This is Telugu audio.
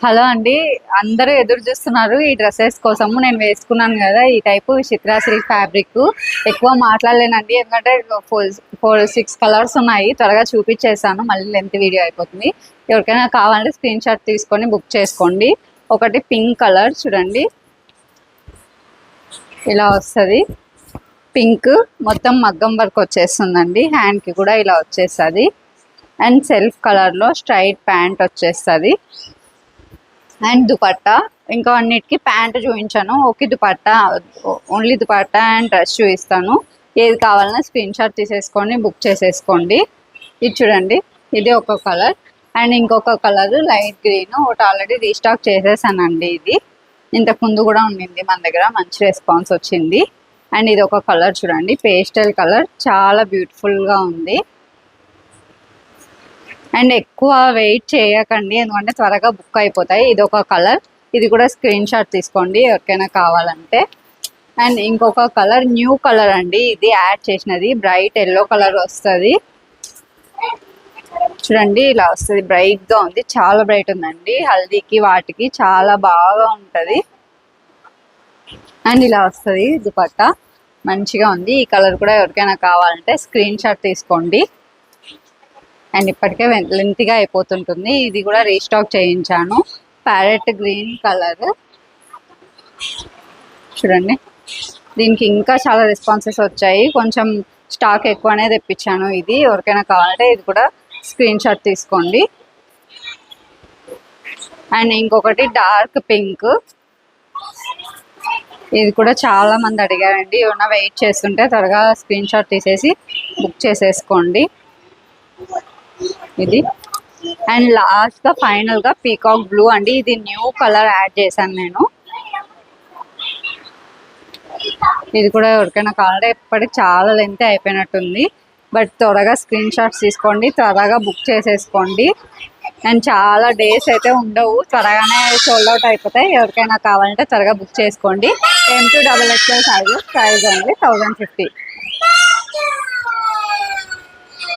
హలో అండి. అందరూ ఎదురు చూస్తున్నారు ఈ డ్రెస్సెస్ కోసము. నేను వేసుకున్నాను కదా ఈ టైపు చిత్రా సిల్క్ ఫ్యాబ్రిక్. ఎక్కువ మాట్లాడలేనండి ఎందుకంటే 6 కలర్స్ ఉన్నాయి. త్వరగా చూపించేసాను, మళ్ళీ లెంత్ వీడియో అయిపోతుంది. ఎవరికైనా కావాలంటే స్క్రీన్ షాట్ తీసుకొని బుక్ చేసుకోండి. ఒకటి పింక్ కలర్ చూడండి, ఇలా వస్తుంది. పింక్ మొత్తం మగ్గం వర్క్ వచ్చేస్తుందండి. హ్యాండ్కి కూడా ఇలా వచ్చేస్తుంది. అండ్ సెల్ఫ్ కలర్లో స్ట్రైట్ ప్యాంట్ వచ్చేస్తుంది. అండ్ దుపట్టా, ఇంకా అన్నిటికీ ప్యాంట్ చూపించాను. Okay, dupatta only dupatta and dress చూపిస్తాను. ఏది కావాలన్నా స్క్రీన్ షాట్ తీసేసుకొని బుక్ చేసేసుకోండి. ఇది చూడండి, ఇది ఒక కలర్. అండ్ ఇంకొక కలర్ లైట్ గ్రీన్, ఒకటి ఆల్రెడీ రీస్టాక్ చేసేసానండి. ఇది ఇంతకుముందు కూడా ఉండింది మన దగ్గర, మంచి రెస్పాన్స్ వచ్చింది. అండ్ ఇది ఒక కలర్ చూడండి, పేస్టల్ కలర్, చాలా బ్యూటిఫుల్గా ఉంది. అండ్ ఎక్కువ వెయిట్ చేయకండి ఎందుకంటే త్వరగా బుక్ అయిపోతాయి. ఇది ఒక కలర్, ఇది కూడా స్క్రీన్ షాట్ తీసుకోండి ఎవరికైనా కావాలంటే. అండ్ ఇంకొక కలర్ న్యూ కలర్ అండి, ఇది యాడ్ చేసినది. బ్రైట్ ఎల్లో కలర్ వస్తుంది చూడండి, ఇలా వస్తుంది. బ్రైట్గా ఉంది, చాలా బ్రైట్ ఉందండి. హల్దీకి వాటికి చాలా బాగా ఉంటుంది. అండ్ ఇలా వస్తుంది దుపట్టా, మంచిగా ఉంది. ఈ కలర్ కూడా ఎవరికైనా కావాలంటే స్క్రీన్ షాట్ తీసుకోండి. అండ్ ఇప్పటికే లెంత్గా అయిపోతుంటుంది. ఇది కూడా రీస్టాక్ చేయించాను, ప్యారెట్ గ్రీన్ కలర్ చూడండి. దీనికి ఇంకా చాలా రెస్పాన్సెస్ వచ్చాయి, కొంచెం స్టాక్ ఎక్కువనే తెప్పించాను. ఇది ఎవరికైనా కావాలంటే ఇది కూడా స్క్రీన్ షాట్ తీసుకోండి. అండ్ ఇంకొకటి డార్క్ పింక్, ఇది కూడా చాలా మంది అడిగారండి. ఏమన్నా వెయిట్ చేస్తుంటే త్వరగా స్క్రీన్ షాట్ తీసేసి బుక్ చేసేసుకోండి. ఇది అండ్ లాస్ట్గా ఫైనల్గా పీకాక్ బ్లూ అండి, ఇది న్యూ కలర్ యాడ్ చేశాను నేను. ఇది కూడా ఎవరికైనా కావాలంటే, ఇప్పటికి చాలా లెంత్ అయిపోయినట్టుంది. బట్ త్వరగా స్క్రీన్ షాట్స్ తీసుకోండి, త్వరగా బుక్ చేసేసుకోండి. అండ్ చాలా డేస్ అయితే ఉండవు, త్వరగానే సోల్డ్ అవుట్ అయిపోతాయి. ఎవరికైనా కావాలంటే త్వరగా బుక్ చేసుకోండి. M2 XXL size, price only 1050.